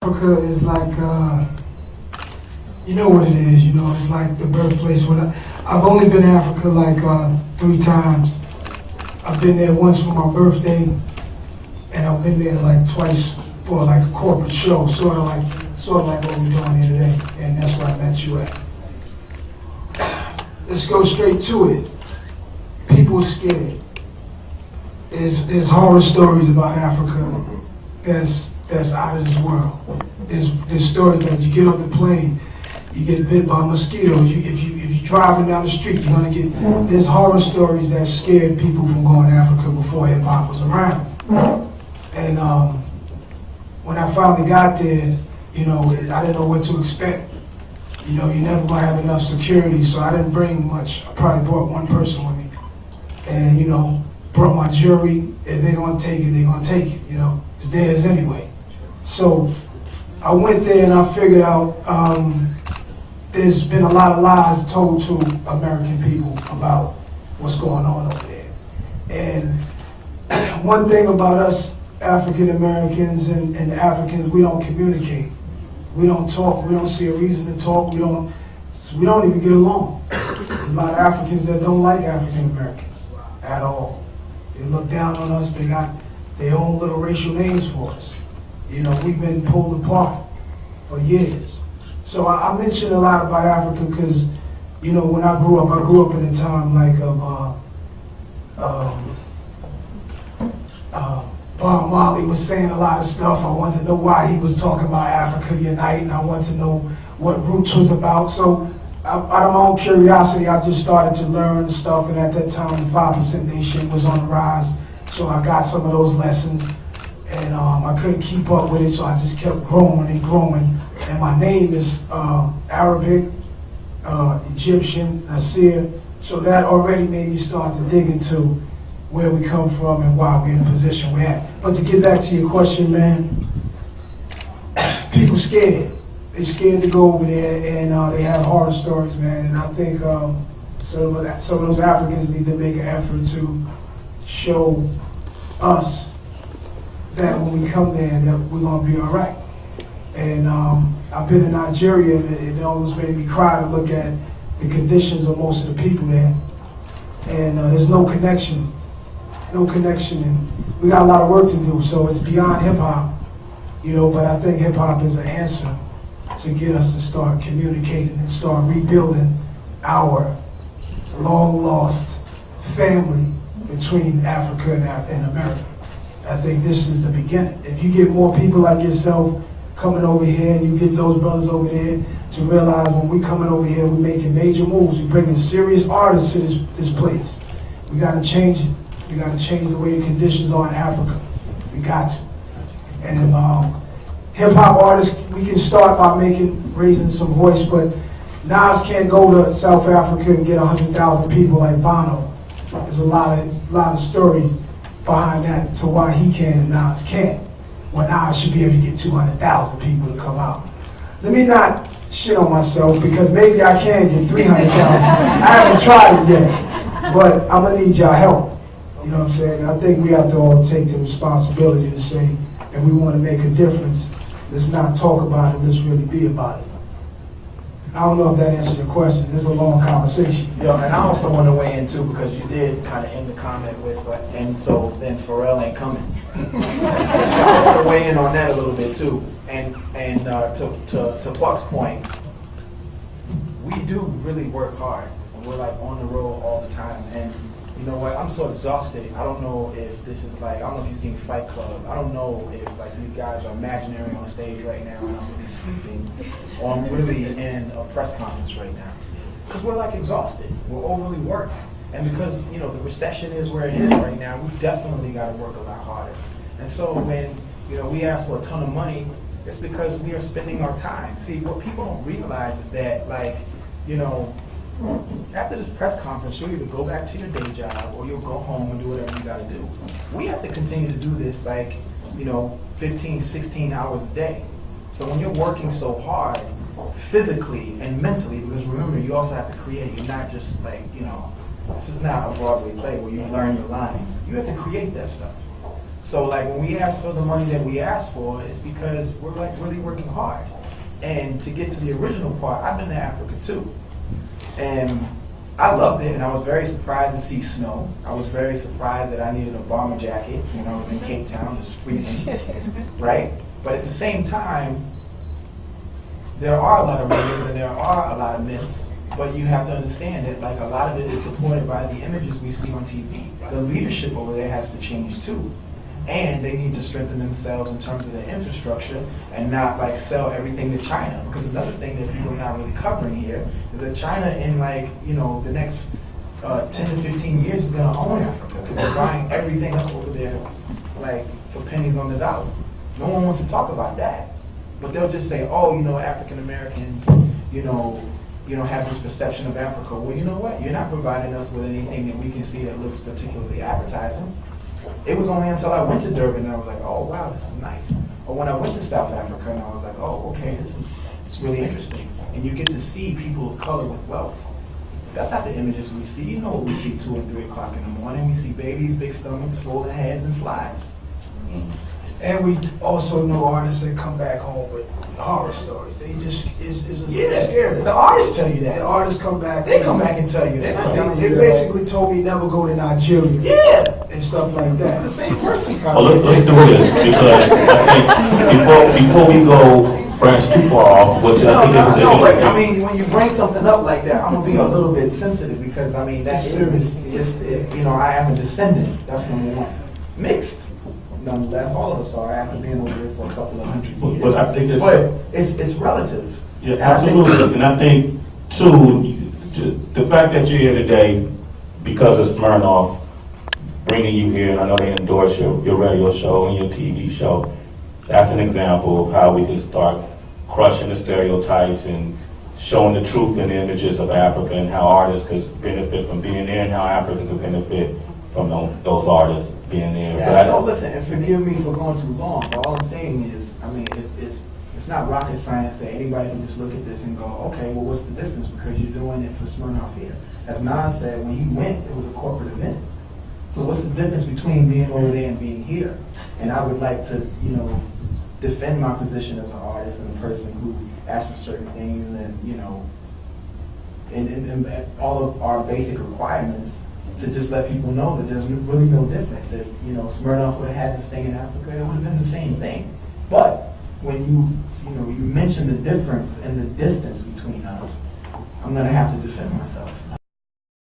Africa is like, you know what it is, it's like the birthplace. I've only been to Africa like 3 times. I've been there once for my birthday, and I've been there like twice for like a corporate show, sort of like what we're doing here today, and that's where I met you at. Let's go straight to it. People are scared. There's horror stories about Africa that's out of this world. There's stories that you get off the plane, you get bit by a mosquito. If you're driving down the street, you're gonna get. There's horror stories that scared people from going to Africa before hip hop was around. And when I finally got there, I didn't know what to expect. You're never gonna have enough security, so I didn't bring much. I probably brought one person with me, and brought my jewelry. If they're gonna take it, they're gonna take it. It's theirs anyway. So I went there and I figured out there's been a lot of lies told to American people about what's going on over there. And one thing about us African Americans and Africans, we don't communicate. We don't talk. We don't see a reason to talk. We don't even get along. There's a lot of Africans that don't like African Americans at all. They look down on us. They got their own little racial names for us. We've been pulled apart for years. So I mention a lot about Africa because, when I grew up in a time like Bob Marley was saying a lot of stuff. I wanted to know why he was talking about Africa Unite, and I wanted to know what Roots was about. So out of my own curiosity, I just started to learn stuff, and at that time, the 5% Nation was on the rise. So I got some of those lessons, and I couldn't keep up with it, so I just kept growing and growing. And my name is Arabic, Egyptian, Nasir, so that already made me start to dig into where we come from and why we're in the position we're at. But to get back to your question, man, people scared. They're scared to go over there, and they have horror stories, man. And I think some of those Africans need to make an effort to show us that when we come there that we're gonna be all right. And I've been in Nigeria, and it almost made me cry to look at the conditions of most of the people there. And there's no connection, and we got a lot of work to do. So it's beyond hip hop, but I think hip hop is an answer to get us to start communicating and start rebuilding our long lost family between Africa and America. I think this is the beginning. If you get more people like yourself coming over here, and you get those brothers over there to realize when we're coming over here, we're making major moves. We're bringing serious artists to this place. We got to change it. We got to change the way the conditions are in Africa. We got to. And hip-hop artists, we can start by raising some voice, but Nas can't go to South Africa and get 100,000 people like Bono. There's a lot of story behind that to why he can and Nas can't. When Nas should be able to get 200,000 people to come out. Let me not shit on myself, because maybe I can get 300,000. I haven't tried it yet, but I'm gonna need y'all help. You know what I'm saying? I think we have to all take the responsibility to say, if we want to make a difference, let's not talk about it, let's really be about it. I don't know if that answered your question. It's a long conversation. Yeah, and I also want to weigh in too, because you did kind of end the comment with, and so then Pharrell ain't coming. So I want to weigh in on that a little bit too. And to Buck's point, we do really work hard, and we're like on the road all the time. And you know what? I'm so exhausted. I don't know if this is like, I don't know if you've seen Fight Club. I don't know if like these guys are imaginary on stage right now and I'm really sleeping, or I'm really in a press conference right now. Because we're like exhausted. We're overly worked. And because, the recession is where it is right now, we've definitely got to work a lot harder. And so when, we ask for a ton of money, it's because we are spending our time. See, what people don't realize is that, like, after this press conference, you'll either go back to your day job or you'll go home and do whatever you gotta do. We have to continue to do this 15, 16 hours a day. So when you're working so hard, physically and mentally, because remember, you also have to create. You're not just this is not a Broadway play where you learn your lines. You have to create that stuff. So like when we ask for the money that we ask for, it's because we're like really working hard. And to get to the original part, I've been to Africa too. And I loved it, and I was very surprised to see snow. I was very surprised that I needed a bomber jacket when I was in Cape Town, it was freezing, right? But at the same time, there are a lot of rumors and there are a lot of myths, but you have to understand that like a lot of it is supported by the images we see on TV. The leadership over there has to change too. And they need to strengthen themselves in terms of their infrastructure and not like sell everything to China. Because another thing that people are not really covering here is that China in like, you know, the next 10 to 15 years is going to own Africa because they're buying everything up over there like for pennies on the dollar. No one wants to talk about that. But they'll just say, oh, you know, African Americans, you know, have this perception of Africa. Well, you know what? You're not providing us with anything that we can see that looks particularly appetizing. It was only until I went to Durban and I was like, oh, wow, this is nice. Or when I went to South Africa and I was like, oh, okay, it's really interesting. And you get to see people of color with wealth. That's not the images we see. You know what we see 2 and 3 o'clock in the morning. We see babies, big stomachs, swollen heads, and flies. And we also know artists that come back home with horror stories. They just scared. The artists tell you that. The artists come back. They come back and tell you. They're not telling you. They basically told me never go to Nigeria. Yeah. And stuff like that. The same person. Well, let's do this because I think before we go branch too far off, which I think is no, but I mean, when you bring something up like that, I'm gonna be a little bit sensitive because I mean that you know, I am a descendant. That's number one. Mixed. Nonetheless, all of us are after being over here for a couple of 100 years. But I think it's relative. Yeah, absolutely. And I think too, the fact that you're here today because of Smirnoff bringing you here, and I know they endorse your radio show and your TV show. That's an example of how we can start crushing the stereotypes and showing the truth in the images of Africa and how artists could benefit from being there and how Africa could benefit from those artists being there. Yeah, no, listen, and forgive me for going too long, but all I'm saying is, I mean, it's not rocket science that anybody can just look at this and go, okay, well, what's the difference? Because you're doing it for Smirnoff here. As Nas said, when he went, it was a corporate event. So what's the difference between being over there and being here? And I would like to, you know, defend my position as an artist and a person who asks for certain things and, you know, and all of our basic requirements to just let people know that there's really no difference. If, you know, Smirnoff would have had this thing in Africa, it would have been the same thing. But when you mention the difference and the distance between us, I'm going to have to defend myself.